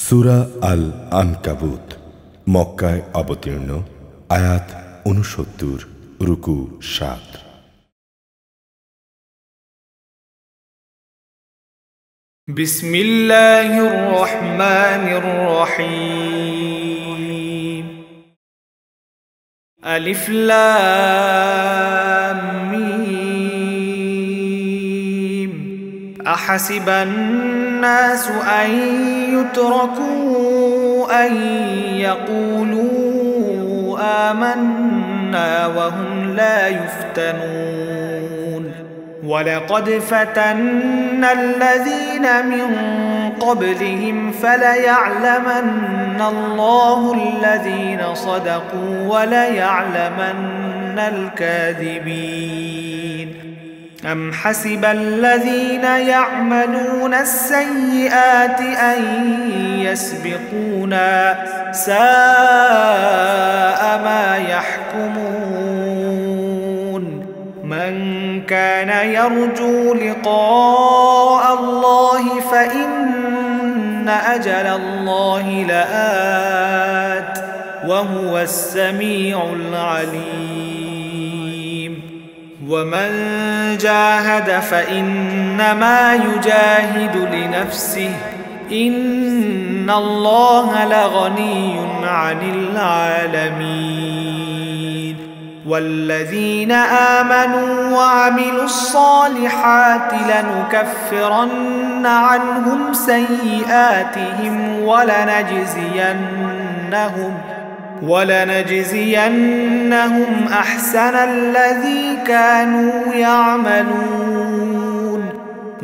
সূরা আল আনকাবুত মক্কায় অবতীর্ণ, আয়াত ৬৯, রুকু ৭। বিসমিল্লাহির রহমানির রহিম। আলিফ লাম মিম। আহাসিবান নাসু আন ইউতরাকু আন ইয়াকুলু আমান্না ওয়া হুম লা ইফতানুন। ولقد فتنا الذين من قبلهم فليعلمن الله الذين صدقوا وليعلمن الكاذبين. أم حسب الذين يعملون السيئات أن يسبقونا ساء ما يحكمون. من كان يرجو لقاء الله فإن أجل الله لآت وهو السميع العليم. ومن جاهد فإنما يجاهد لنفسه إن الله لغني عن العالمين. والذين آمنوا وعملوا الصالحات لنكفرن عنهم سيئاتهم ولنجزينهم أحسن الذي كانوا يعملون.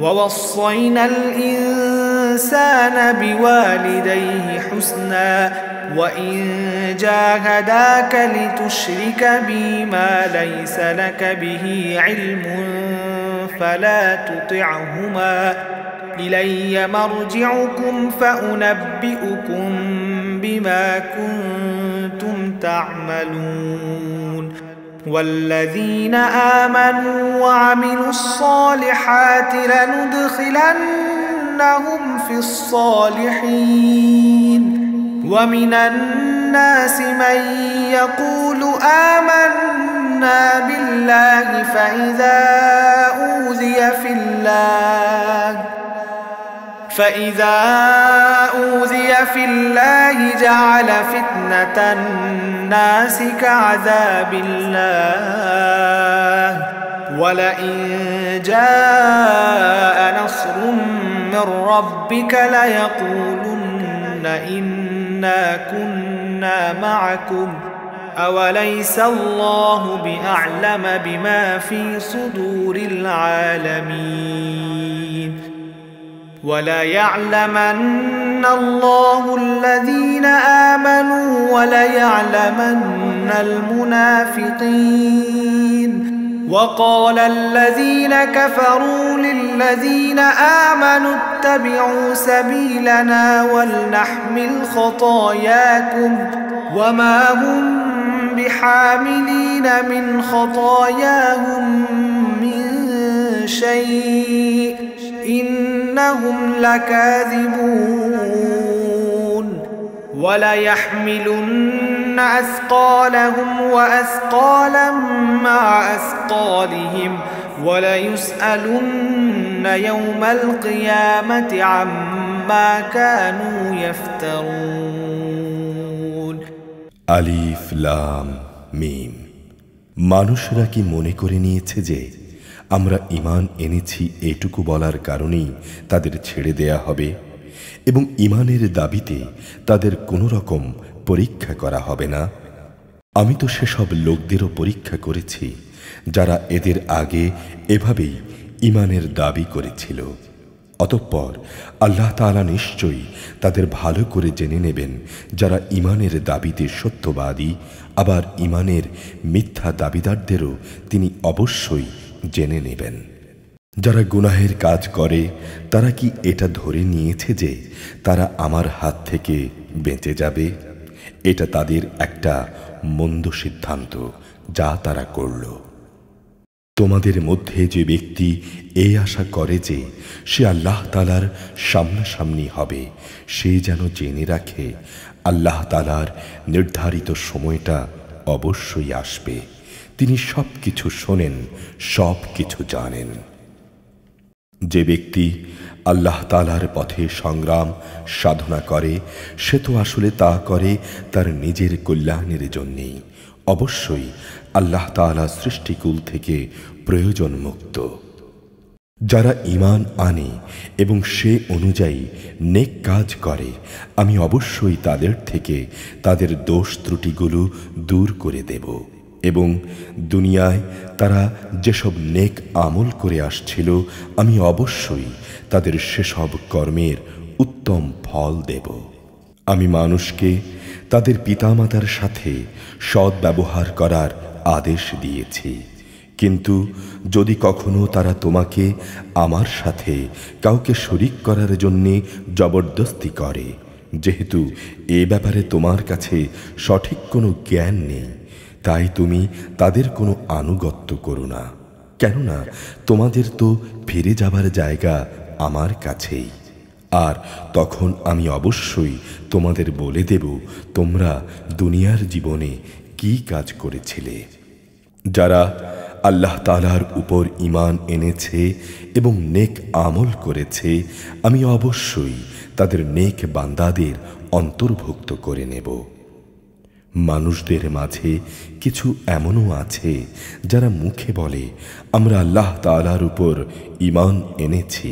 ووصينا الإنسان بوالديه حسنا وإن جاهداك لتشرك بي ما ليس لك به علم فلا تطعهما إلي مرجعكم فأنبئكم بما كنتم تعملون. والذين آمنوا وعملوا الصالحات لندخلنهم في الصالحين. ومن الناس من يقول آمنا بالله فإذا أوذي في الله جعل فتنة الناس كعذاب الله. ولئن جاء نصر من ربك ليقولن إنا كنا معكم أوليس الله بأعلم بما في صدور العالمين. وليعلمن الله الذين آمنوا وليعلمن المنافقين. وقال الذين كفروا للذين آمنوا اتبعوا سبيلنا ولنحمل خطاياكم وما هم بحاملين من خطاياهم من شيء إنهم لكاذبون. وليحملن أثقالهم وأثقالا مع أثقالهم وليسألن يوم القيامة عما كانوا يفترون. আলিফ লাম মিম। মানুষরা কি মনে করে নিয়েছে যে আমরা ঈমান এনেছি এটুকু বলার কারণেই তাদের ছেড়ে দেয়া হবে এবং ঈমানের দাবিতে তাদের কোনো রকম পরীক্ষা করা হবে না? আমি তো সেসব লোকদেরও পরীক্ষা করেছি যারা এদের আগে এভাবেই ঈমানের দাবি করেছিল। অতঃপর আল্লাহ তাআলা নিশ্চয়ই তাদের ভালো করে জেনে নেবেন যারা ঈমানের দাবিতে সত্যবাদী, আবার ঈমানের মিথ্যা দাবিদারদেরও তিনি অবশ্যই জেনে নেবেন। যারা গুনাহের কাজ করে তারা কি এটা ধরে নিয়েছে যে তারা আমার হাত থেকে বেঁচে যাবে? এটা তাদের একটা মন্দ সিদ্ধান্ত যা তারা করল। তোমাদের মধ্যে যে ব্যক্তি এই আশা করে যে সে আল্লাহ তাআলার সামনাসামনি হবে, সে যেন জেনে রাখে আল্লাহ তাআলার নির্ধারিত সময়টা অবশ্যই আসবে। তিনি সব কিছু শোনেন, সব কিছু জানেন। যে ব্যক্তি আল্লাহ তাআলার পথে সংগ্রাম সাধনা করে, সে তো আসলে তা করে তার নিজের কল্যাণের জন্যেই। অবশ্যই আল্লাহ তাআলা সৃষ্টিকুল থেকে প্রয়োজন মুক্ত। যারা ঈমান আনে এবং সে অনুযায়ী নেক কাজ করে, আমি অবশ্যই তাদের থেকে তাদের দোষ ত্রুটিগুলো দূর করে দেব এবং দুনিয়ায় তারা যেসব নেক আমল করে আসছিল, আমি অবশ্যই তাদের সেসব কর্মের উত্তম ফল দেব। আমি মানুষকে তাদের পিতামাতার সাথে সৎ ব্যবহার করার আদেশ দিয়েছি, কিন্তু যদি কখনো তারা তোমাকে আমার সাথে কাউকে শরীক করার জন্যে জবরদস্তি করে, যেহেতু এ ব্যাপারে তোমার কাছে সঠিক কোনো জ্ঞান নেই, তাই তুমি তাদের কোনো আনুগত্য করো না। কেননা তোমাদের তো ফিরে যাবার জায়গা আমার কাছেই। আর তখন আমি অবশ্যই তোমাদের বলে দেব তোমরা দুনিয়ার জীবনে কি কাজ করেছিলে। যারা আল্লাহ তাআলার উপর ঈমান এনেছে এবং নেক আমল করেছে, আমি অবশ্যই তাদের নেক বান্দাদের অন্তর্ভুক্ত করে নেব। মানুষদের মাঝে কিছু এমনও আছে যারা মুখে বলে আমরা আল্লাহ তাআলার উপর ঈমান এনেছি,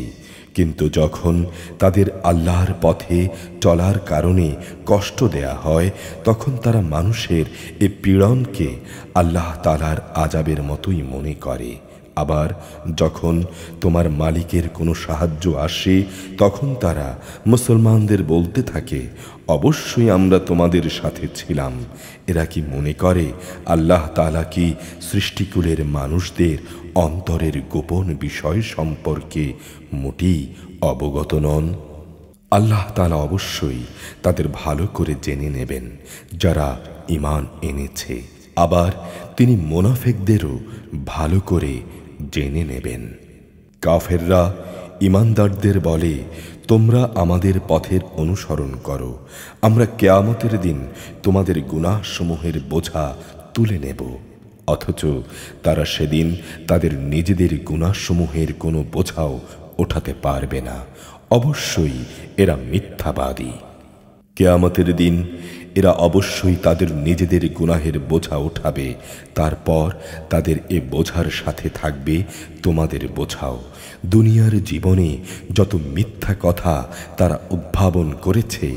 কিন্তু যখন তাদের আল্লাহর পথে চলার কারণে কষ্ট দেয়া হয়, তখন তারা মানুষের এ পীড়নকে আল্লাহ তাআলার আযাবের মতোই মনে করে। আবার যখন তোমার মালিকের কোনো সাহায্য আসে, তখন তারা মুসলমানদের বলতে থাকে অবশ্যই আমরা তোমাদের সাথে ছিলাম। এরা কি মনে করে আল্লাহ তাআলা কি সৃষ্টিকুলের মানুষদের অন্তরের গোপন বিষয় সম্পর্কে মোটেই অবগত নন? আল্লাহ তাআলা অবশ্যই তাদের ভালো করে জেনে নেবেন যারা ঈমান এনেছে। আবার তিনি মুনাফিকদেরও ভালো করে জেনে নেবেন। কাফেররা ঈমানদারদের বলে তোমরা আমাদের পথের অনুসরণ করো, আমরা কিয়ামতের দিন তোমাদের গুনাহসমূহের বোঝা তুলে নেব। অথচ তারা সেদিন তাদের নিজেদের গুনাহসমূহের কোনো বোঝাও ওঠাতে পারবে না। অবশ্যই এরা মিথ্যাবাদী। কিয়ামতের দিন এরা অবশ্যই তাদের নিজেদের গুনাহের বোঝা উঠাবে, তারপর তাদের এ বোঝার সাথে থাকবে তোমাদের বোঝাও। দুনিয়ার জীবনে যত মিথ্যা কথা তারা উদ্ভাবন করেছে,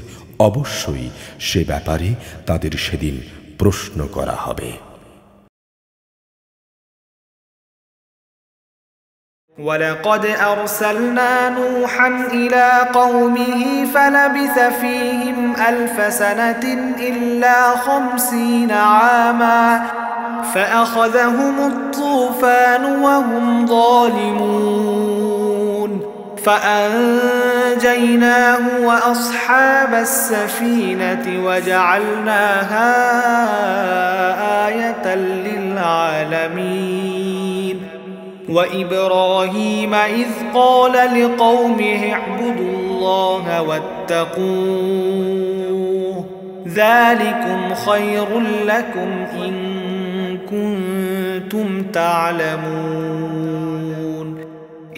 অবশ্যই সে ব্যাপারে তাদের সেদিন প্রশ্ন করা হবে। ولقد أرسلنا نوحا إلى قومه فلبث فيهم 1000 سنة إلا 50 عاما فأخذهم الطوفان وهم ظالمون فأنجيناه وأصحاب السفينة وجعلناها آية للعالمين وإبراهيم إذ قال لقومه اعبدوا الله واتقوه ذلكم خير لكم إن كنتم تعلمون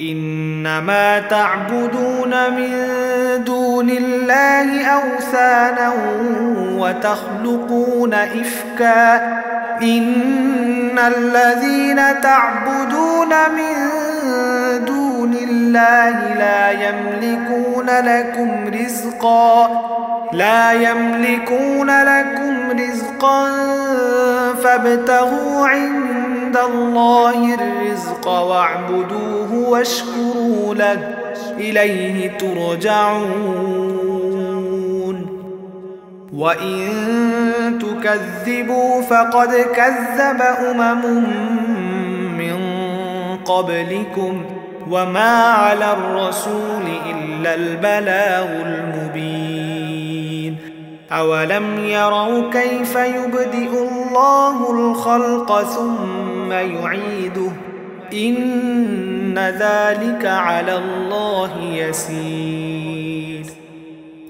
إنما تعبدون من دون الله أوثانا وتخلقون إفكا إن الذين تعبدون من دون الله لا يملكون لكم رزقا فابتغوا عند الله الرزق واعبدوه واشكروا له إليه ترجعون وإن تكذبوا فقد كذب من قبلكم وما على الرسول إلا البلاغ المبين أولم يروا كيف يبدئ الله الخلق ثم يعيده إن ذلك على الله يسير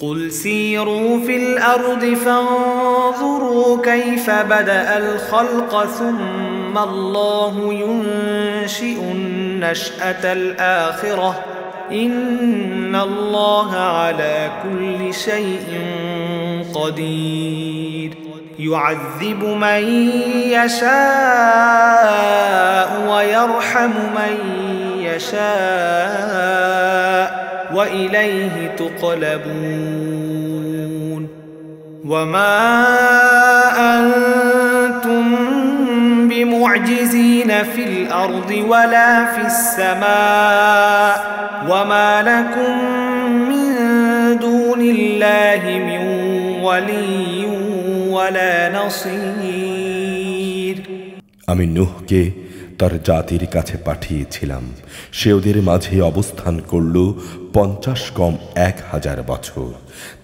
قل سيروا في الأرض فانظروا كيف بدأ الخلق ثم الله ينشئ النشأة الآخرة إن الله على كل شيء قدير يعذب من يشاء ويرحم من يشاء وإليه تقلبون وما أنتم بمعجزين في الأرض ولا في السماء وما لكم من دون الله من ولي ولا نصير আমি নূহকে তার জাতির কাছে পাঠিয়েছিলাম, সে ওদের মাঝে অবস্থান করল 50 কম 1000 বছর।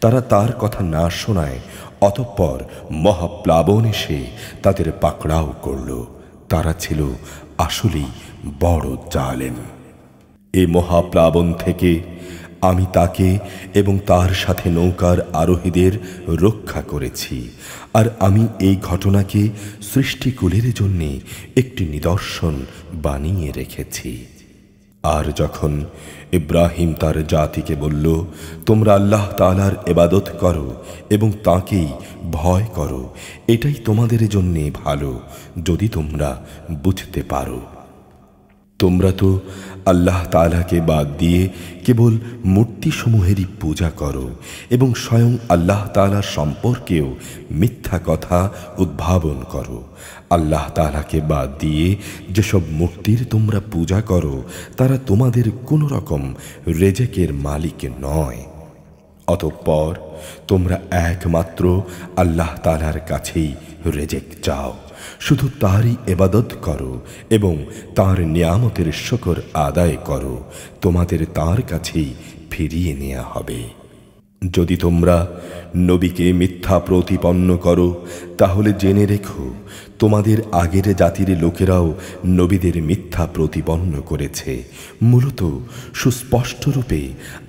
তারা তার কথা না শোনায় অতঃপর মহাপ্লাবন এসে তাদের পাকড়াও করল। তারা ছিল আসলেই বড় জালেম। এই মহাপ্লাবন থেকে আমি তাকে এবং তার সাথে নৌকার আরোহীদের রক্ষা করেছি, আর আমি এই ঘটনাকে সৃষ্টিকুলের জন্য একটি নিদর্শন বানিয়ে রেখেছি। আর যখন ইব্রাহিম তার জাতিকে বলল, তোমরা আল্লাহ তাআলার ইবাদত করো এবং তাকেই ভয় করো, এটাই তোমাদের জন্য ভালো যদি তোমরা বুঝতে পারো। তোমরা তো আল্লাহ তাআলাকে বাদ দিয়ে কেবল মূর্তিসমূহেরই পূজা করো এবং স্বয়ং আল্লাহ তাআলা সম্পর্কেও মিথ্যা কথা উদ্ভাবন করো। আল্লাহ তাআলাকে বাদ দিয়ে যেসব মূর্তির তোমরা পূজা করো তারা তোমাদের কোনো রকম রেজেকের মালিক নয়। অতঃপর তোমরা একমাত্র আল্লাহ তাআলার কাছেই রেজেক চাও, শুধু তারই ইবাদত করো এবং তার নিয়ামতের শুকর আদায় করো, তোমাদের তার কাছেই ফিরিয়ে নেওয়া হবে। যদি তোমরা নবীকে মিথ্যা প্রতিপন্ন করো তাহলে জেনে রেখো তোমাদের আগের জাতির লোকেরাও নবীদের মিথ্যা প্রতিপন্ন করেছে। মূলত সুস্পষ্টরূপে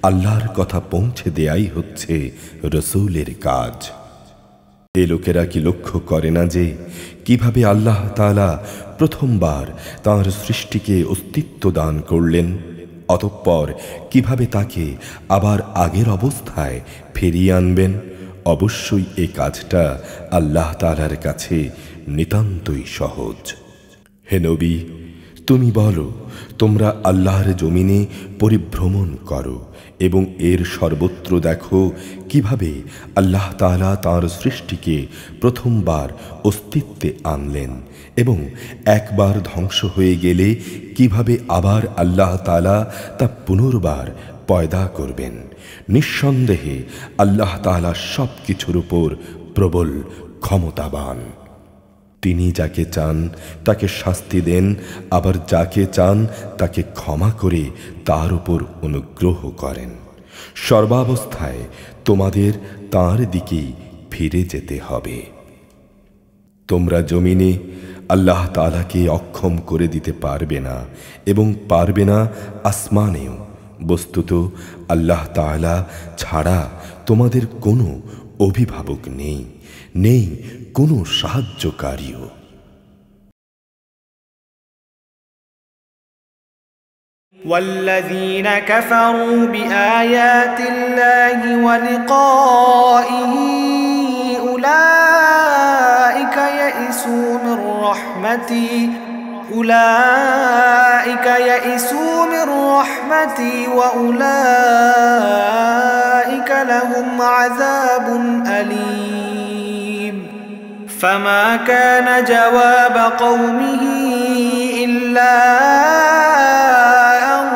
আল্লাহর কথা পৌঁছে দেয়াই হচ্ছে রসূলের কাজ। এ লোকেরা কি লক্ষ্য করে না যে কিভাবে আল্লাহ তাআলা প্রথমবার তাঁর সৃষ্টিকে অস্তিত্ব দান করলেন, অতঃপর কিভাবে তাকে আবার আগের অবস্থায় ফিরিয়ে আনবেন? অবশ্যই এই কাজটা আল্লাহ তাআলার কাছে নিতান্তই সহজ। হে নবী, তুমি বলো, তোমরা আল্লাহর জমিনে পরিভ্রমণ করো এবং এর সর্বত্র দেখো কিভাবে আল্লাহ তাআলা তাঁর সৃষ্টিকে প্রথমবার অস্তিত্বে আনলেন এবং একবার ধ্বংস হয়ে গেলে কিভাবে আবার আল্লাহ তাআলা তা পুনর্বার পয়দা করবেন। নিঃসন্দেহে আল্লাহ তাআলা সব কিছুর উপর প্রবল ক্ষমতাবান। তিনি যাকে চান তাকে শাস্তি দেন, আবার যাকে চান তাকে ক্ষমা করে তার উপর অনুগ্রহ করেন। সর্বাবস্থায় তোমাদের তাঁর দিকেই ফিরে যেতে হবে। তোমরা জমিনে আল্লাহ তাআলাকে অক্ষম করে দিতে পারবে না এবং পারবে না আসমানেও। বস্তুত আল্লাহ তাআলা ছাড়া তোমাদের কোনো অভিভাবক নেই, নেই কোনো সাহায্যকারীও। والذين كفروا بآيات الله ولقائه أولئك يئسوا من رحمتي وأولئك لهم عذاب أليم فما كان جواب قومه إلا أن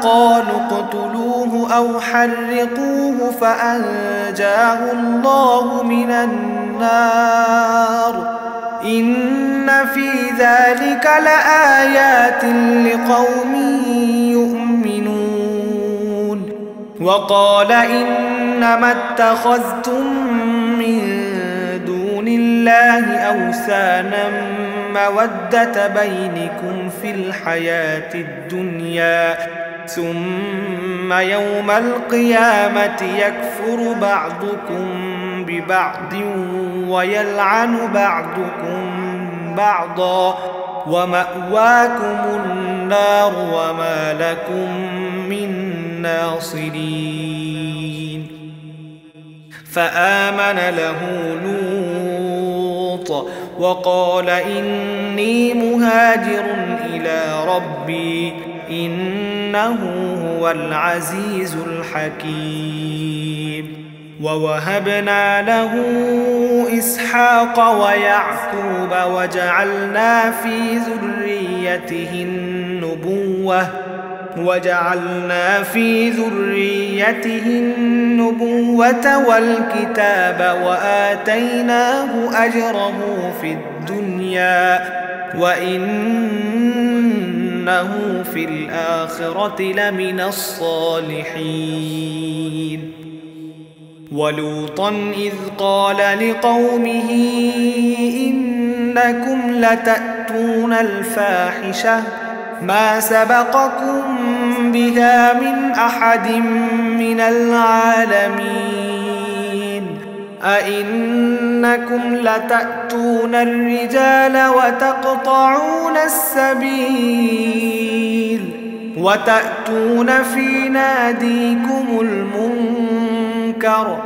قالوا اقتلوه أو حرقوه فأنجاه الله من النار إن في ذلك لآيات لقوم يؤمنون وقال إنما اتخذتم من دون الله أوثانا مودة بينكم في الحياة الدنيا ثم يوم القيامة يكفر بعضكم ببعض ويلعن بعضكم بعضا ومأواكم النار وما لكم من ناصرين فآمن له لوط وقال إني مهاجر إلى ربي إنه هو العزيز الحكيم ووهبنا له إسحاق ويعقوب وجعلنا في ذريته النبوة والكتاب وآتيناه أجره في الدنيا وإنه في الآخرة لمن الصالحين ولوطا إذ قال لقومه إنكم لتأتون الفاحشة ما سبقكم بها من أحد من العالمين أئنكم لتأتون الرجال وتقطعون السبيل وتأتون في ناديكم المنكر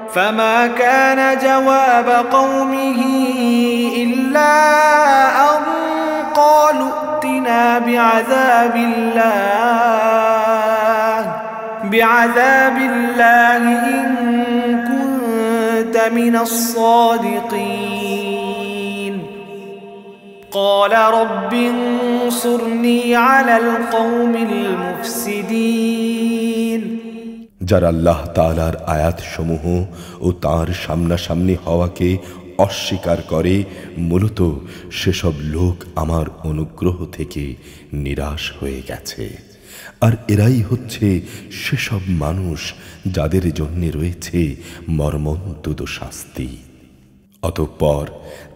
فما كان جواب قومه إلا أن قالوا ائتنا بعذاب الله إن كنت من الصادقين قال رب انصرني على القوم المفسدين যারা আল্লাহ তাআলার আয়াতসমূহ ও তার সামনাসামনি হওয়াকে অস্বীকার করে মূলত সেসব লোক আমার অনুগ্রহ থেকে নিরাশ হয়ে গেছে আর এরাই হচ্ছে সেসব মানুষ যাদের জন্য রয়েছে মর্মন্তুদ শাস্তি অতঃপর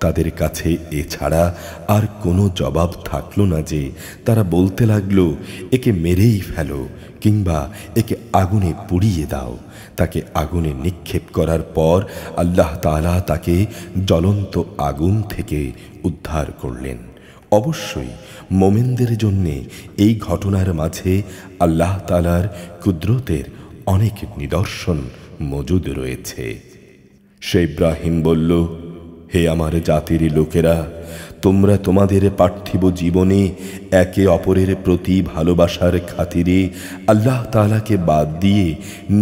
তাদের কাছে এছাড়া আর কোনো জবাব থাকলো না যে তারা বলতে লাগলো একে মেরেই ফেলো কিংবা একে আগুনে পুড়িয়ে দাও তাকে আগুনে নিক্ষেপ করার পর আল্লাহ তাআলা তাকে জ্বলন্ত আগুন থেকে উদ্ধার করলেন অবশ্যই মোমেনদের জন্য এই ঘটনার মাঝে আল্লাহ তাআলার কুদরতের অনেক নিদর্শন মজুদ রয়েছে সে ইব্রাহিম বলল হে আমার জাতির লোকেরা তোমরা তোমাদের পার্থিব জীবনে একে অপরের প্রতি ভালোবাসার খাতিরে আল্লাহ তাআলাকে বাদ দিয়ে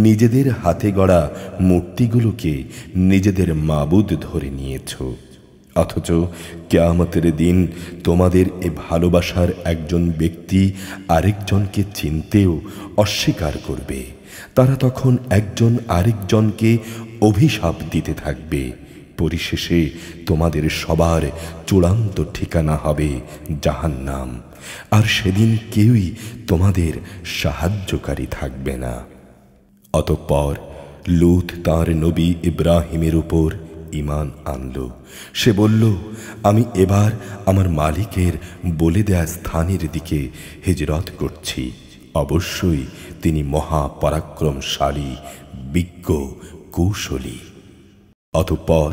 নিজেদের হাতে গড়া মূর্তিগুলোকে নিজেদের মাবুদ ধরে নিয়েছো অথচ কিয়ামতের দিন তোমাদের এ ভালোবাসার একজন ব্যক্তি আরেকজনকে চিনতেও অস্বীকার করবে তারা তখন একজন আরেকজনকে অভিশাপ দিতে থাকবে পরিশেষে তোমাদের সবার চূড়ান্ত ঠিকানা হবে জাহান্নাম আর সেদিন কেউই তোমাদের সাহায্যকারী থাকবে না অতঃপর লূত তার নবী ইব্রাহিমের উপর ঈমান আনল সে বলল আমি এবার আমার মালিকের বলে দেয়া স্থানের দিকে হিজরত করছি অবশ্যই তিনি মহা পরাক্রমশালী বিজ্ঞ কৌশলী অতঃপর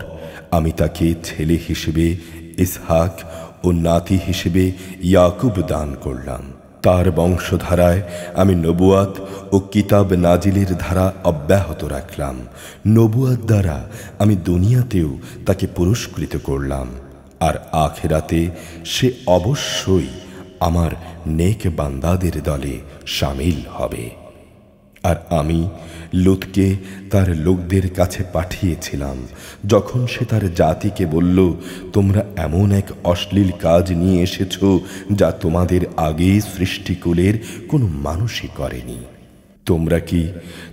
আমি তাকে ছেলে হিসেবে ইসহাক ও নাতি হিসেবে ইয়াকুব দান করলাম তার বংশধারায় আমি নবুয়াত ও কিতাব নাজিলের ধারা অব্যাহত রাখলাম নবুয়াত দ্বারা আমি দুনিয়াতেও তাকে পুরস্কৃত করলাম আর আখিরাতে সে অবশ্যই আমার নেক বান্দাদের দলে শামিল হবে আর আমি লূতকে তার লোকদের কাছে পাঠিয়েছিলাম যখন সে তার জাতিকে বলল তোমরা এমন এক অশ্লীল কাজ নিয়ে এসেছো যা তোমাদের আগে সৃষ্টিকুলের কোনো মানুষই করেনি তোমরা কি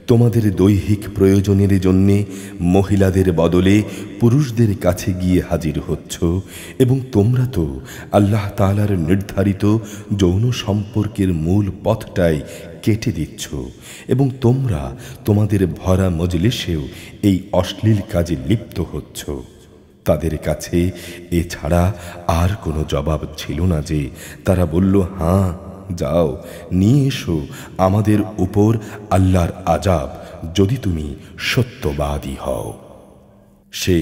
তোমাদের দৈহিক প্রয়োজনের জন্য মহিলাদের বদলে পুরুষদের কাছে গিয়ে হাজির হচ্ছ এবং তোমরা তো আল্লাহ তাআলার নির্ধারিত যৌন সম্পর্কের মূল পথটাই কেটে দিচ্ছ এবং তোমরা তোমাদের ভরা মজলিসেও এই অশ্লীল কাজে লিপ্ত হচ্ছ তাদের কাছে এছাড়া আর কোনো জবাব ছিল না যে তারা বলল, হ্যাঁ যাও, নিয়ে এসো আমাদের উপর আল্লাহর আযাব, যদি তুমি সত্যবাদী হও। সে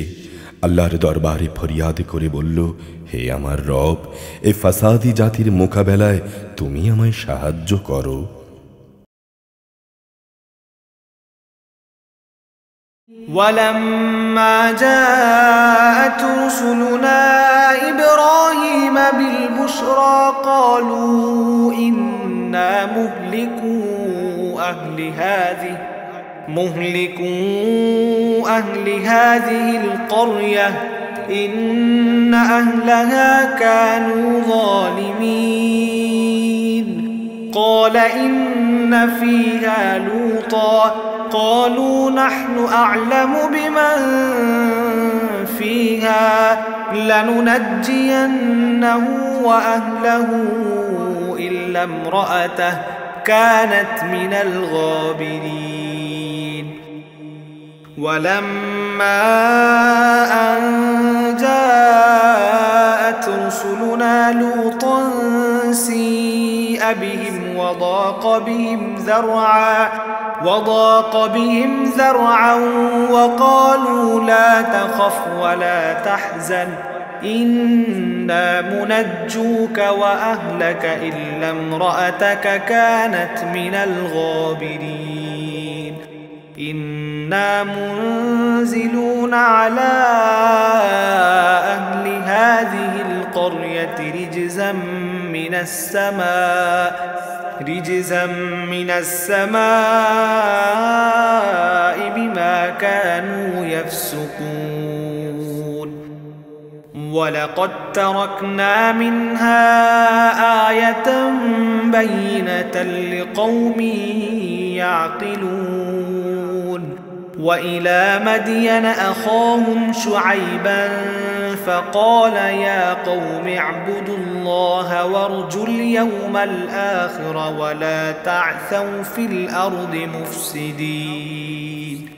আল্লাহর দরবারে ফরিয়াদ করে বলল, হে আমার রব, এ ফাসাদি জাতির মোকাবেলায় তুমি আমায় সাহায্য করো। ولما جاءت رسلنا إبراهيم بالبشرى قالوا إنا مهلكوا أهل هذه القرية إن أهلها كانوا ظالمين قال إن فيها لوطا قالوا نحن أعلم بمن فيها لننجينه وأهله إلا امرأته كانت من الغابرين ولما أن جاءت رسلنا لوطا سيء بهم وضاق بهم ذرعا وقالوا لا تخف ولا تحزن إنا منجوك وأهلك إلا امرأتك كانت من الغابرين إنا منزلون على أهل هذه القرية رجزا من السماء بما كانوا يفسقون ولقد تركنا منها آية بينة لقوم يعقلون وإلى مدين أخاهم شعيبا فقال يا قوم اعبدوا الله وارجوا اليوم الآخر ولا تعثوا في الأرض مفسدين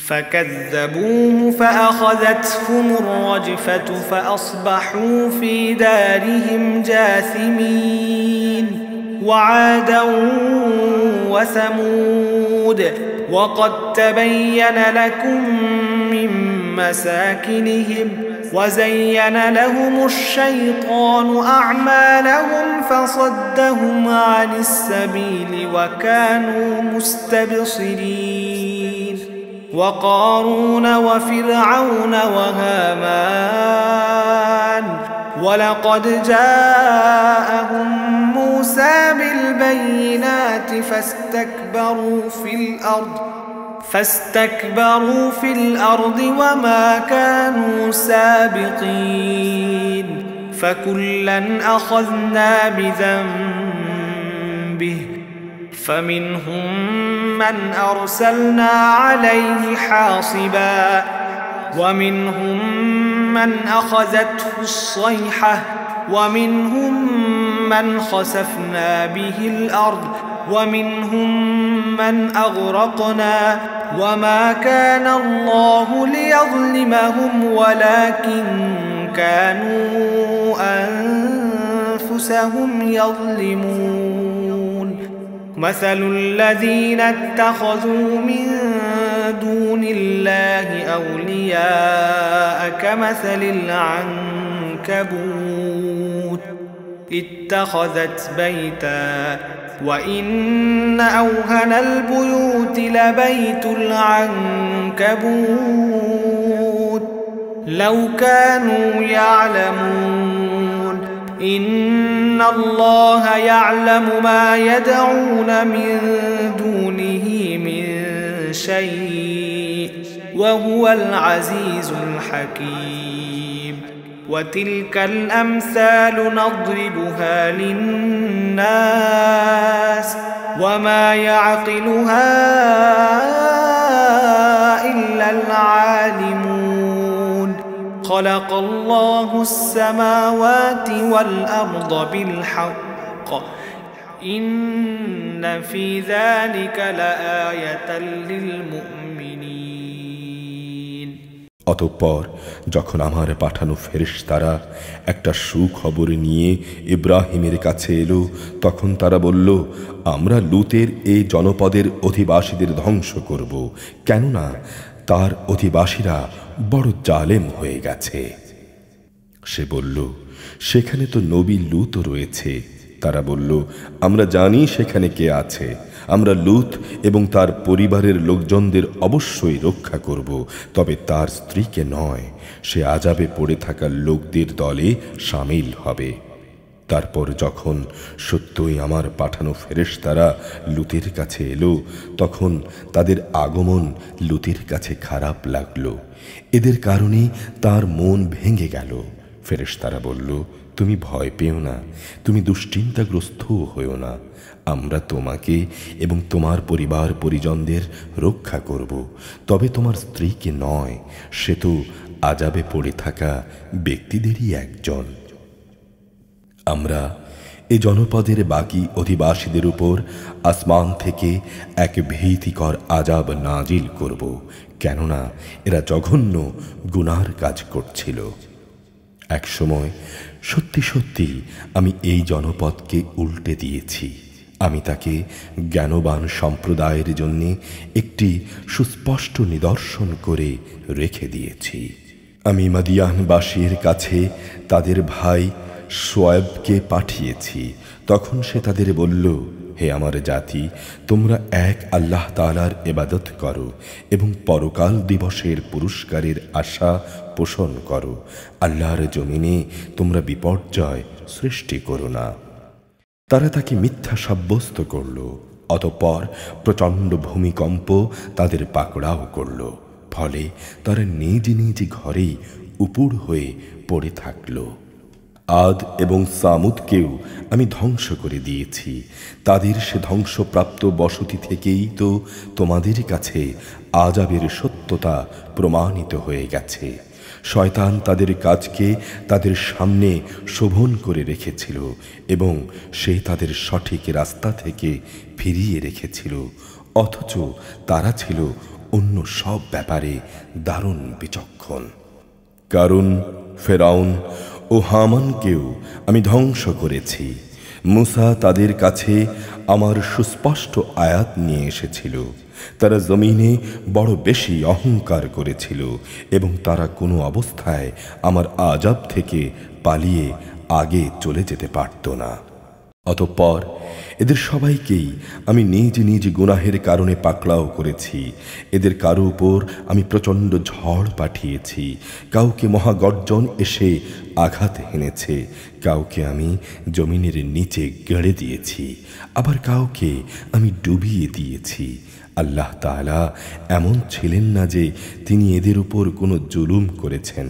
فكذبوه فأخذتهم الرجفة فأصبحوا في دارهم جاثمين وعادا وثمود وقد تبين لكم من مساكنهم وزين لهم الشيطان أعمالهم فصدهم عن السبيل وكانوا مستبصرين وقارون وفرعون وهامان ولقد جاءهم موسى بالبينات فاستكبروا في الأرض وما كانوا سابقين فكلا أخذنا بذنبه فمنهم من أرسلنا عليه حاصبا ومنهم من أخذته الصيحة ومنهم من خسفنا به الأرض ومنهم من أغرقنا وما كان الله ليظلمهم ولكن كانوا أنفسهم يظلمون مثل الذين اتخذوا من دون الله أولياء كمثل العنكبوت اتخذت بيتا وإن أوهن البيوت لبيت العنكبوت لو كانوا يعلمون إن الله يعلم ما يدعون من دونه من شيء وهو العزيز الحكيم وتلك الأمثال نضربها للناس وما يعقلها إلا العالمون خلق الله السماوات والأرض بالحق إن في ذلك لآية للمؤمنين অতঃপর যখন আমার পাঠানো ফেরেশতারা একটা সুখবর নিয়ে ইব্রাহিমের কাছে এলো, তখন তারা বলল, আমরা লুতের এই জনপদের অধিবাসীদের ধ্বংস করব, কেননা তার অধিবাসীরা বড় জালেম হয়ে গেছে। সে বলল, সেখানে তো নবী লূত রয়েছে। তারা বলল, আমরা জানি সেখানে কে আছে, আমরা লূত এবং তার পরিবারের লোকজনদের অবশ্যই রক্ষা করব, তবে তার স্ত্রীকে নয়, সে আযাবে পড়ে থাকা লোকদের দলে শামিল হবে। তারপর যখন সত্যই আমার পাঠানো ফেরেশতারা লূতের কাছে এলো, তখন তাদের আগমন লূতের কাছে খারাপ লাগলো। এদের কারণে তার মন ভেঙে গেল। ফেরেশতারা বলল, তুমি ভয় পেও না, তুমি দুশ্চিন্তাগ্রস্তও হও না, আমরা তোমাকে এবং তোমার পরিবার পরিজনদের রক্ষা করব, তবে তোমার স্ত্রীকে নয়, সে তো আযাবে পড়ে থাকা ব্যক্তিদেরই একজন। আমরা এ জনপদের বাকি অধিবাসীদের উপর আসমান থেকে এক ভীতিকর আযাব নাজিল করব, কেননা এরা জঘন্য গুনার কাজ করছিল। এক সময় সত্যি সত্যি আমি এই জনপদকে উল্টে দিয়েছি। আমি তাকে জ্ঞানবান সম্প্রদায়ের জন্য একটি সুস্পষ্ট নিদর্শন করে রেখে দিয়েছি। আমি মাদিয়ানবাসীর কাছে তাদের ভাই শোয়েবকে পাঠিয়েছি। তখন সে তাদের বলল, হে আমার জাতি, তোমরা এক আল্লাহ তাআলার ইবাদত করো এবং পরকাল দিবসের পুরস্কারের আশা পোষণ করো। আল্লাহর জমিনে তোমরা বিপর্যয় সৃষ্টি করো না। তারা তাকে মিথ্যা সাব্যস্ত করল। অতঃপর প্রচণ্ড ভূমিকম্প তাদের পাকড়াও করল, ফলে তারা নিজ নিজ ঘরেই উপুড় হয়ে পড়ে থাকল। আদ এবং সামুদকেও আমি ধ্বংস করে দিয়েছি। তাদের সে ধ্বংসপ্রাপ্ত বসতি থেকেই তো তোমাদের কাছে আযাবের সত্যতা প্রমাণিত হয়ে গেছে। শয়তান তাদের কাজকে তাদের সামনে শোভন করে রেখেছিল এবং সে তাদের সঠিক রাস্তা থেকে ফিরিয়ে রেখেছিল, অথচ তারা ছিল অন্য সব ব্যাপারে দারুণ বিচক্ষণ। কারণ ফেরাউন ও হামানকেও আমি ধ্বংস করেছি। মুসা তাদের কাছে আমার সুস্পষ্ট আয়াত নিয়ে এসেছিল। তারা জমিনে বড় বেশি অহংকার করেছিল এবং তারা কোনো অবস্থায় আমার আযাব থেকে পালিয়ে আগে চলে যেতে পারত না। অতঃপর এদের সবাইকেই আমি নিজ নিজ গুনাহের কারণে পাকড়াও করেছি। এদের কারো উপর আমি প্রচণ্ড ঝড় পাঠিয়েছি, কাউকে মহাগর্জন এসে আঘাত হেনেছে, কাউকে আমি জমিনের নিচে গেড়ে দিয়েছি, আবার কাউকে আমি ডুবিয়ে দিয়েছি। আল্লাহ তাআলা এমন ছিলেন না যে তিনি এদের উপর কোনো জুলুম করেছেন।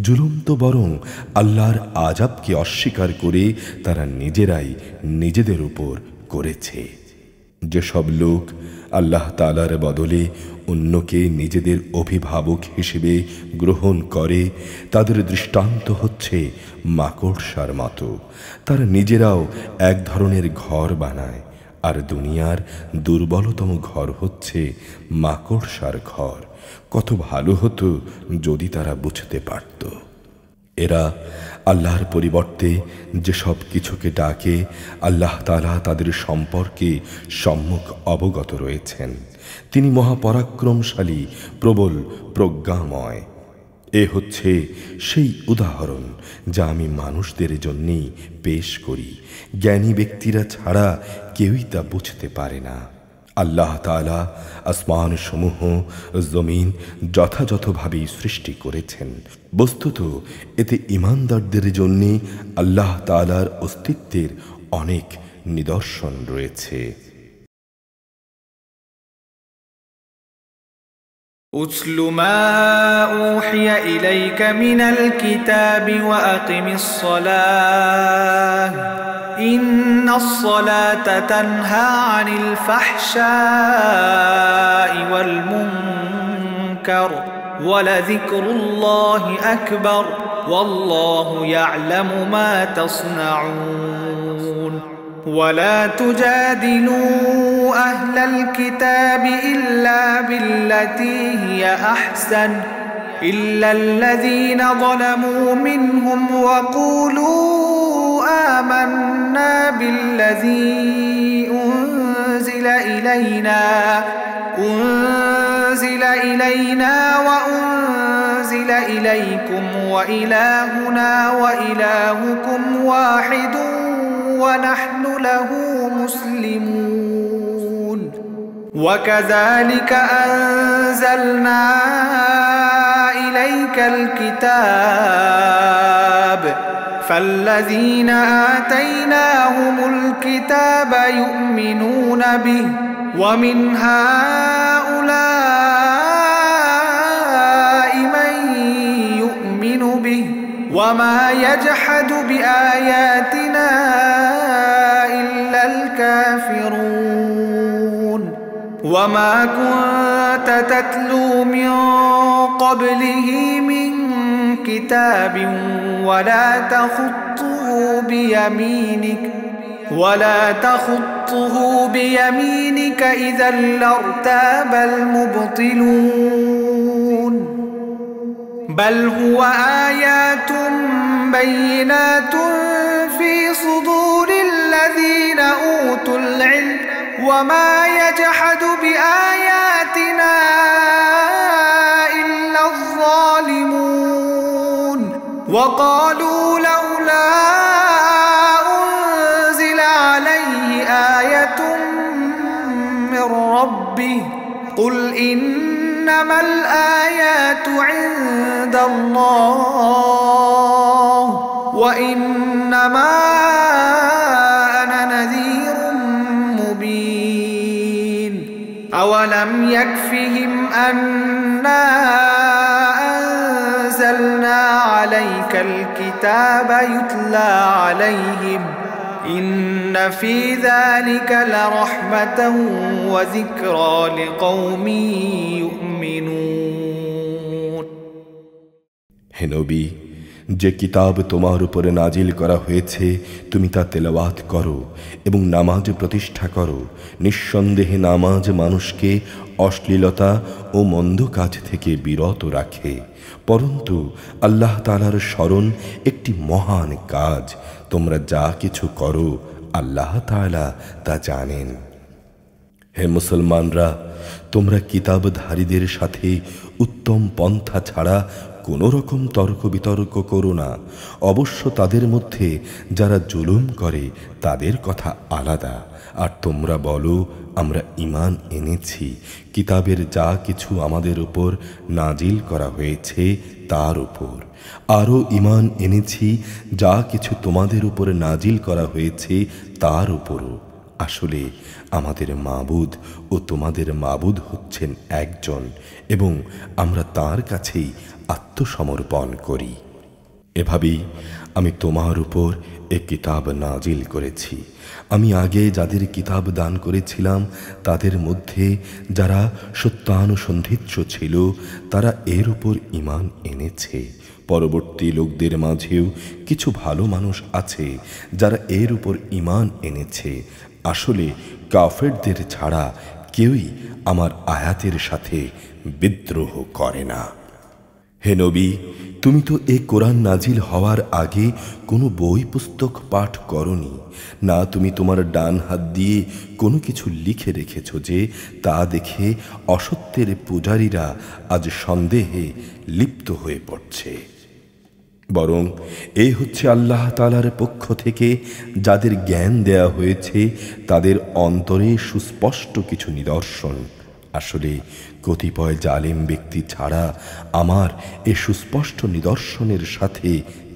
জুলুম তো বরং আল্লাহর আযাবকে অস্বীকার করে তারা নিজেরাই নিজেদের উপর করেছে। যেসব লোক আল্লাহ তাআলার বদলে অন্যকে নিজেদের অভিভাবক হিসেবে গ্রহণ করে, তাদের দৃষ্টান্ত হচ্ছে মাকড়সার মতো। তারা নিজেরাও এক ধরনের ঘর বানায়, আর দুনিয়ার দুর্বলতম ঘর হচ্ছে মাকড়সার ঘর। কত ভালো হতো যদি তারা বুঝতে পারত। এরা আল্লাহর পরিবর্তে যেসব কিছুকে ডাকে, আল্লাহ তাআলা তাদের সম্পর্কে সম্মুখ অবগত রয়েছেন। তিনি মহাপরাক্রমশালী, প্রবল, প্রজ্ঞাময়। এ হচ্ছে সেই উদাহরণ যা আমি মানুষদের জন্যেই পেশ করি। জ্ঞানী ব্যক্তিরা ছাড়া কেউই তা বুঝতে পারে না। আল্লাহ তাআলা আসমান সমূহ, জমিন যথাযথভাবেই সৃষ্টি করেছেন। বস্তুত এতে ঈমানদারদের জন্য আল্লাহ তাআলার অস্তিত্বের অনেক নিদর্শন রয়েছে। أتل ما أوحي إليك من الكتاب وأقم الصلاة إن الصلاة تنهى عن الفحشاء والمنكر ولذكر الله أكبر والله يعلم ما تصنعون ولا تجادلوا أهل الكتاب إلا بالتي هي أحسن إلا الذين ظلموا منهم وقولوا آمنا بالذي أنزل إلينا وأنزل إليكم وإلهنا وإلهكم واحد ونحن له مسلمون وكذلك أنزلنا إليك الكتاب فالذين آتيناهم الكتاب يؤمنون به ومن هؤلاء من يؤمن به وما يجحد بآياتنا إلا الكافرون وما كنت تتلو من قبله من كتاب ولا تخطه بيمينك إذا لارتاب المبطلون بل هو آيات بينات في صدور الذين أوتوا العلم وما يجحد بآياتنا إلا الظالمون وقالوا لولا أنزل عليه آية من ربه قل إنما الآيات عند الله وإنما أنا نذير مبين أولم يكفهم أنا أنزلنا عليك الكتاب يتلى عليهم إن في ذلك لرحمة وذكرى لقوم يؤمنون হে নবী, যে কিতাব তোমার উপরে নাজিল করা হয়েছে তুমি তা তেলাওয়াত করো এবং নামাজ প্রতিষ্ঠা করো। নিঃসন্দেহে নামাজ মানুষকে অশ্লীলতা ও মন্দ কাজ থেকে বিরত রাখে, পরন্তু আল্লাহ তাআলার স্মরণ একটি মহান কাজ। তোমরা যা কিছু করো আল্লাহ তাআলা তা জানেন। হে মুসলমানরা, তোমরা কিতাবধারীদের সাথে উত্তম পন্থা ছাড়া কোনো রকম তর্ক বিতর্ক করো না। অবশ্য তাদের মধ্যে যারা জুলুম করে তাদের কথা আলাদা। আর তোমরা বলো আমরা ঈমান এনেছি কিতাবের যা কিছু আমাদের উপর নাজিল করা হয়েছে তার উপর, আরও ঈমান এনেছি যা কিছু তোমাদের উপর নাজিল করা হয়েছে তার উপরও। আসলে আমাদের মাবুদ ও তোমাদের মাবুদ হচ্ছেন একজন এবং আমরা তার কাছেই আত্মসমর্পণ করি। এভাবেই আমি তোমার উপর এ কিতাব নাজিল করেছি। আমি আগে যাদের কিতাব দান করেছিলাম তাদের মধ্যে যারা সত্যানুসন্ধিৎস ছিল তারা এর উপর ঈমান এনেছে। পরবর্তী লোকদের মাঝেও কিছু ভালো মানুষ আছে যারা এর উপর ঈমান এনেছে। আসলে কাফেরদের ছাড়া কেউই আমার আয়াতের সাথে বিদ্রোহ করে না। হে নবী, তুমি তো এ কোরআন নাজিল হওয়ার আগে কোনো বই পুস্তক পাঠ করনি, না তুমি তোমার ডান হাত দিয়ে কোনো কিছু লিখে রেখেছ যে তা দেখে অসত্যের পূজারীরা আজ সন্দেহে লিপ্ত হয়ে পড়ছে। বরং এ হচ্ছে আল্লাহ তাআলার পক্ষ থেকে যাদের জ্ঞান দেয়া হয়েছে তাদের অন্তরে সুস্পষ্ট কিছু নিদর্শন। আসলে কতিপয় জালেম ব্যক্তি ছাড়া আমার এ সুস্পষ্ট নিদর্শনের সাথে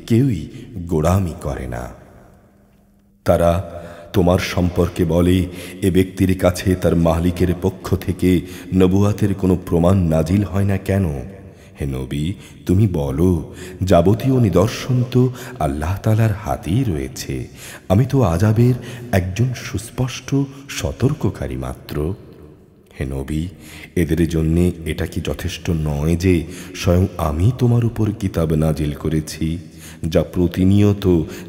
কেউই গোড়ামি করে না। তারা তোমার সম্পর্কে বলে এ ব্যক্তির কাছে তার মালিকের পক্ষ থেকে নবুয়াতের কোনো প্রমাণ নাজিল হয় না কেন? হে নবী, তুমি বলো যাবতীয় নিদর্শন তো আল্লাহ তাআলার হাতেই রয়েছে। আমি তো আযাবের একজন সুস্পষ্ট সতর্ককারী মাত্র। হে নবী, এদের জন্যে এটা কি যথেষ্ট নয় যে স্বয়ং আমি তোমার উপর কিতাব নাজিল করেছি, যা প্রতিনিয়ত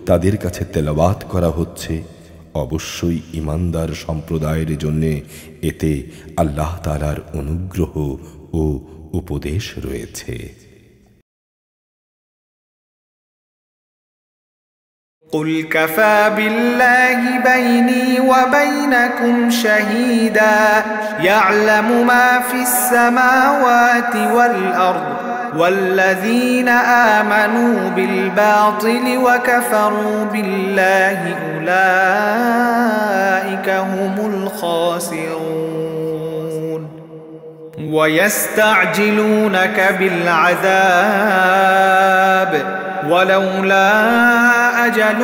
তাদের কাছে তেলাওয়াত করা হচ্ছে? অবশ্যই ঈমানদার সম্প্রদায়ের জন্যে এতে আল্লাহ তাআলার অনুগ্রহ ও উপদেশ রয়েছে। قل كفى بالله بيني وبينكم شهيدا يعلم ما في السماوات والأرض والذين آمنوا بالباطل وكفروا بالله أولئك هم الخاسرون ويستعجلونك بالعذاب ولولا أجل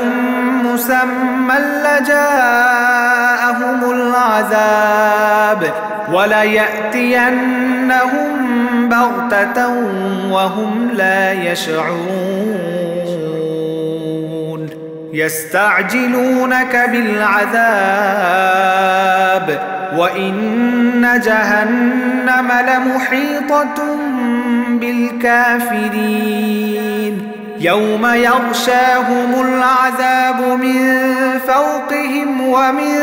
مسمى لجاءهم العذاب وليأتينهم بغتة وهم لا يشعرون يستعجلونك بالعذاب وإن جهنم لمحيطة بالكافرين يوم يغشاهم العذاب من فوقهم ومن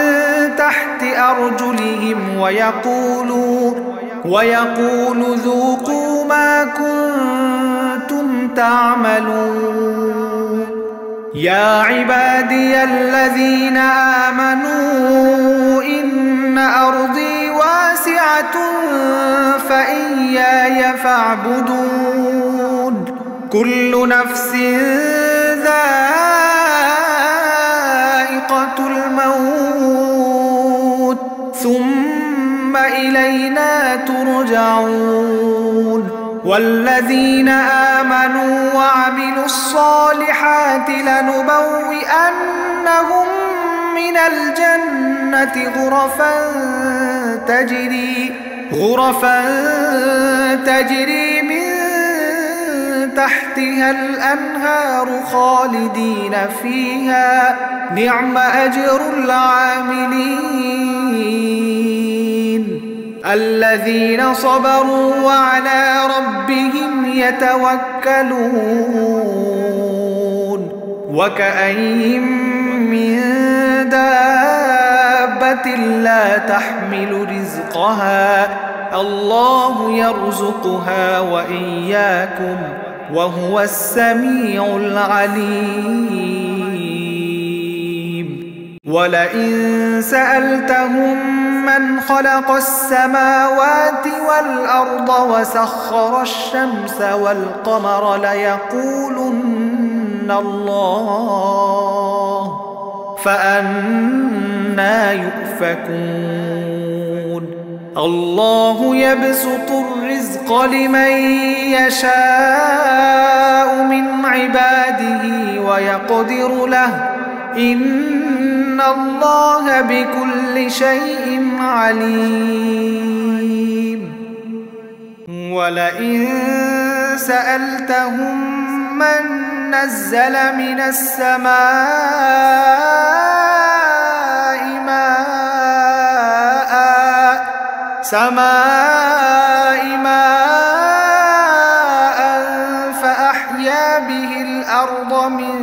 تحت أرجلهم ويقول ذوقوا ما كنتم تعملون يا عبادي الذين آمنوا إن أرضي واسعة فإياي فاعبدون كل نفس ذائقة الموت ثم إلينا ترجعون والذين آمنوا وعملوا الصالحات لنبوئنهم من الجنة غرفا تجري من تحتها الأنهار خالدين فيها نعم أجر العاملين الذين صبروا وعلى ربهم يتوكلون وكأين من دابة لا تحمل رزقها الله يرزقها وإياكم وهو السميع العليم ولئن سألتهم من خلق السماوات والأرض وسخر الشمس والقمر ليقولن الله فأنى يؤفكون الله يبسط الرزق لمن يشاء من عباده ويقدر له إن الله بكل شيء عليم ولئن سألتهم من نزل من السماء ماء فأحيا به الأرض من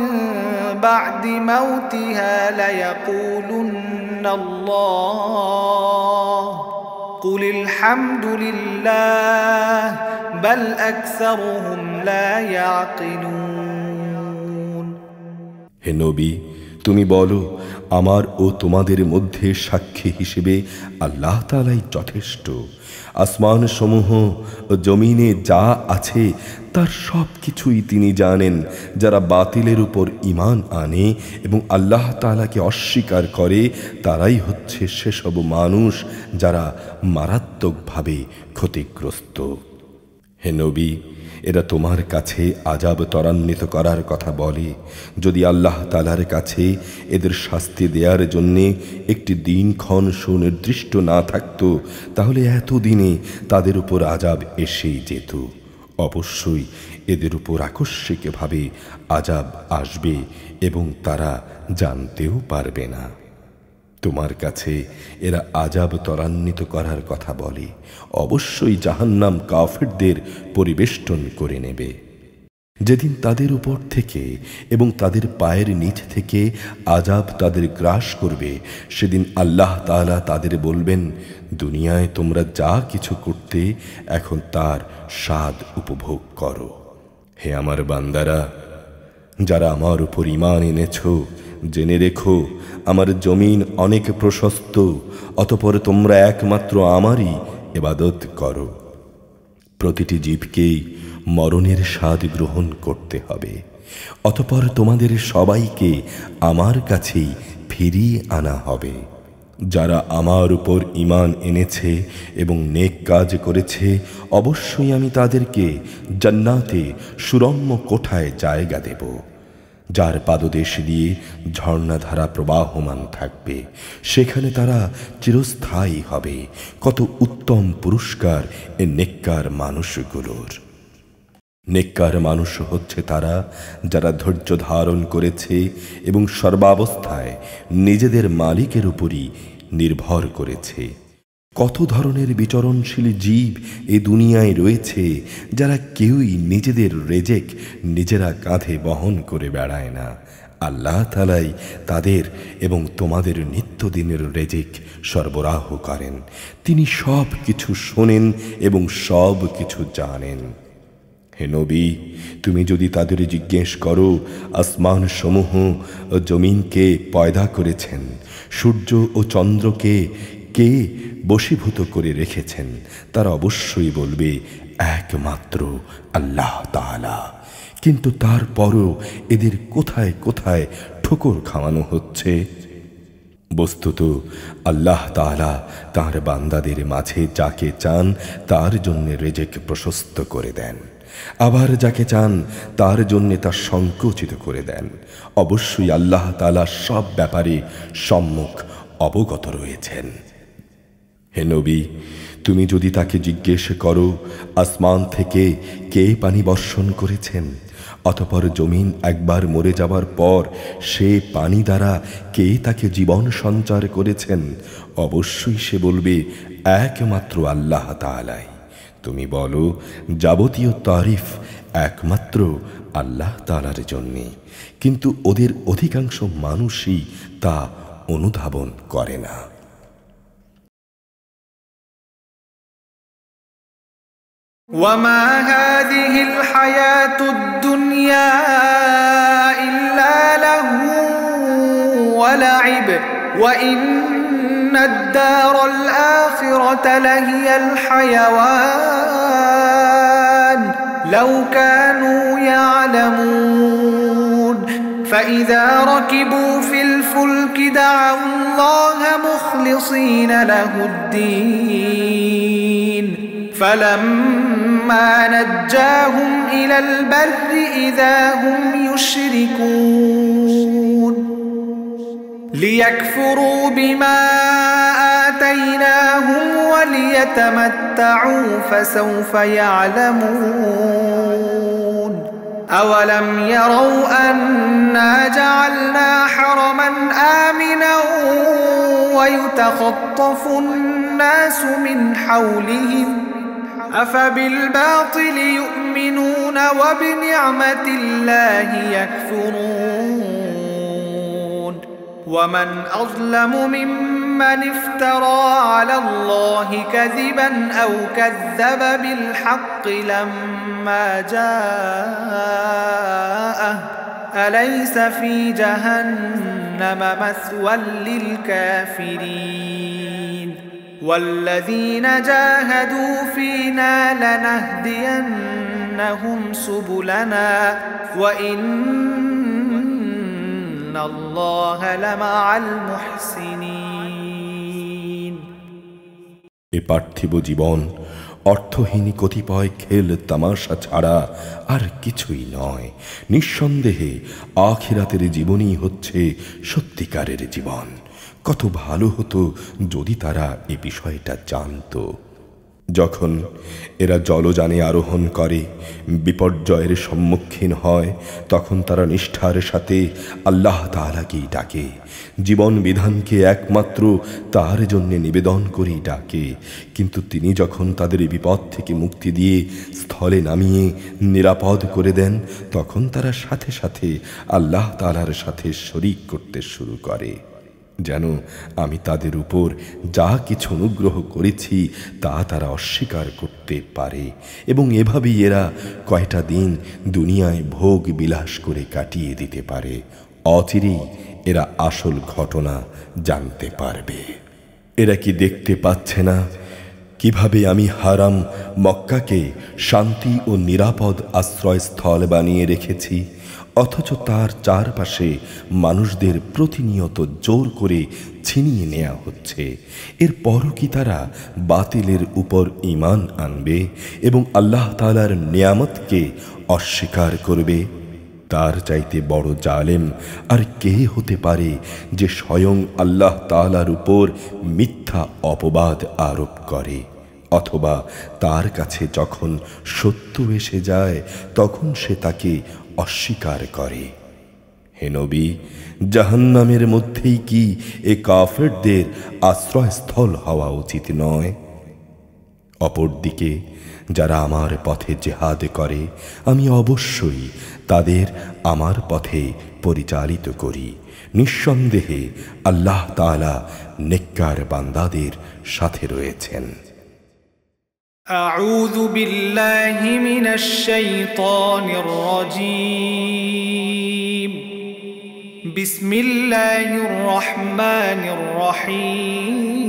بعد موتها ليقولن الله قل الحمد لله بل أكثرهم لا يعقلون হে নবী, তুমি বলো, আমার ও তোমাদের মধ্যে সাক্ষী হিসেবে আল্লাহ তাআলাই যথেষ্ট। আসমান সমূহ ও জমিনে যা আছে তার সব কিছুই তিনি জানেন। যারা বাতিলের উপর ঈমান আনে এবং আল্লাহ তাআলাকে অস্বীকার করে তারাই হচ্ছে সেসব মানুষ যারা মারাত্মকভাবে ক্ষতিগ্রস্ত। হে নবী, এরা তোমার কাছে আযাব ত্বরান্বিত করার কথা বলে। যদি আল্লাহ তাআলার কাছে এদের শাস্তি দেওয়ার জন্যে একটি দিনক্ষণ সুনির্দিষ্ট না থাকত, তাহলে এতদিনে তাদের উপর আযাব এসেই যেত। অবশ্যই এদের উপর আকস্মিকভাবে আযাব আসবে এবং তারা জানতেও পারবে না। তোমার কাছে এরা আযাব ত্বরান্বিত করার কথা বলে। অবশ্যই জাহান্নাম কাফিরদের পরিবেষ্টন করে নেবে। যেদিন তাদের উপর থেকে এবং তাদের পায়ের নিচ থেকে আযাব তাদের গ্রাস করবে, সেদিন আল্লাহ তাআলা তাদের বলবেন, দুনিয়ায় তোমরা যা কিছু করতে এখন তার স্বাদ উপভোগ করো। হে আমার বান্দারা, যারা আমার উপর ঈমান এনেছ, জেনে রেখো আমার জমিন অনেক প্রশস্ত, অতঃপর তোমরা একমাত্র আমারই ইবাদত করো। প্রতিটি জীবকেই মরণের স্বাদ গ্রহণ করতে হবে, অতঃপর তোমাদের সবাইকে আমার কাছেই ফিরিয়ে আনা হবে। যারা আমার উপর ঈমান এনেছে এবং নেক কাজ করেছে, অবশ্যই আমি তাদেরকে জান্নাতে সুরম্য কোঠায় জায়গা দেব, যার পাদদেশ দিয়ে ঝর্ণাধারা প্রবাহমান থাকবে। সেখানে তারা চিরস্থায়ী হবে। কত উত্তম পুরস্কার এ নেককার মানুষগুলোর। নেককার মানুষ হচ্ছে তারা যারা ধৈর্য ধারণ করেছে এবং সর্বাবস্থায় নিজেদের মালিকের উপরই নির্ভর করেছে। কত ধরনের বিচরণশীল জীব এ দুনিয়ায় রয়েছে, যারা কেউই নিজেদের রেজেক নিজেরা কাঁধে বহন করে বেড়ায় না। আল্লাহ তাআলাই তাদের এবং তোমাদের নিত্যদিনের রেজেক সরবরাহ করেন। তিনি সব কিছু শোনেন এবং সব কিছু জানেন। হে নবী, তুমি যদি তাদের জিজ্ঞেস করো আসমান সমূহ ও জমিনকে পয়দা করেছেন, সূর্য ও চন্দ্রকে কে বশীভূত করে রেখেছেন, তারা অবশ্যই বলবে একমাত্র আল্লাহ তাআলা। কিন্তু তারপরও এদের কোথায় কোথায় ঠোকর খাওয়ানো হচ্ছে। বস্তুত আল্লাহ তাআলা তাঁর বান্দাদের মাঝে যাকে চান তার জন্য রেজেক প্রশস্ত করে দেন, আবার যাকে চান তার জন্য তা সংকুচিত করে দেন। অবশ্যই আল্লাহ তাআলা সব ব্যাপারে সম্মুখ অবগত রয়েছেন। হে নবী, তুমি যদি তাকে জিজ্ঞেস করো আসমান থেকে কে পানি বর্ষণ করেছেন, অতঃপর জমিন একবার মরে যাবার পর সে পানি দ্বারা কে তাকে জীবন সঞ্চার করেছেন, অবশ্যই সে বলবে একমাত্র আল্লাহ তাআলাই। তুমি বলো যাবতীয় তারিফ একমাত্র আল্লাহ তাআলার জন্যে, কিন্তু ওদের অধিকাংশ মানুষই তা অনুধাবন করে না। وما هذه الحياة الدنيا إلا لهو ولعب وإن الدار الآخرة لهي الحيوان لو كانوا يعلمون فإذا ركبوا في الفلك دعوا الله مخلصين له الدين فلما نجاهم إلى البر إذا هم يشركون ليكفروا بما آتيناهم وليتمتعوا فسوف يعلمون أولم يروا أنا جعلنا حرما آمنا ويتخطف الناس من حولهم أفبالباطل يؤمنون وبنعمة الله يكفرون ومن أظلم ممن افترى على الله كذبا أو كذب بالحق لما جاءه أليس في جهنم مثوى للكافرين والذين جاهدوا فينا لنهدينهم سبلنا وإن الله لمع المحسنين এ পার্থিব জীবন অর্থহীন কতিপয় খেল তামাশা ছাড়া আর কিছুই নয়। নিঃসন্দেহে আখিরাতের জীবনই হচ্ছে সত্যিকারের জীবন। কত ভালো হতো যদি তারা এ বিষয়টা জানতো। যখন এরা জলযানে আরোহণ করে, বিপর্যয়ের সম্মুখীন হয়, তখন তারা নিষ্ঠার সাথে আল্লাহ তাআলাকেই ডাকে, জীবন বিধানকে একমাত্র তার জন্য নিবেদন করেই ডাকে। কিন্তু তিনি যখন তাদের বিপদ থেকে মুক্তি দিয়ে স্থলে নামিয়ে নিরাপদ করে দেন, তখন তারা সাথে সাথে আল্লাহ তাআলার সাথে শরীক করতে শুরু করে। যেন আমি তাদের উপর যা কিছু অনুগ্রহ করেছি তা তারা অস্বীকার করতে পারে, এবং এভাবেই এরা কয়টা দিন দুনিয়ায় ভোগ বিলাস করে কাটিয়ে দিতে পারে। অচিরেই এরা আসল ঘটনা জানতে পারবে। এরা কি দেখতে পাচ্ছে না কিভাবে আমি হারাম মক্কাকে শান্তি ও নিরাপদ আশ্রয়স্থল বানিয়ে রেখেছি, অথচ তার চারপাশে মানুষদের প্রতিনিয়ত জোর করে ছিনিয়ে নেওয়া হচ্ছে। এরপরও কি তারা বাতিলের উপর ঈমান আনবে এবং আল্লাহ তাআলার নিয়ামতকে অস্বীকার করবে? তার চাইতে বড় জালেম আর কে হতে পারে যে স্বয়ং আল্লাহ তাআলার উপর মিথ্যা অপবাদ আরোপ করে, অথবা তার কাছে যখন সত্য এসে যায় তখন সে তাকে অস্বীকার করে। হে নবী, জাহান্নামের মধ্যেই কি এ কাফেরদের আশ্রয়স্থল হওয়া উচিত নয়? অপরদিকে যারা আমার পথে জেহাদ করে আমি অবশ্যই তাদের আমার পথে পরিচালিত করি। নিঃসন্দেহে আল্লাহ তাআলা নেককার বান্দাদের সাথে রয়েছেন। আউযু বিল্লাহি মিনাশ শাইতানির রাজীম। বিসমিল্লাহির রহমানির রহিম।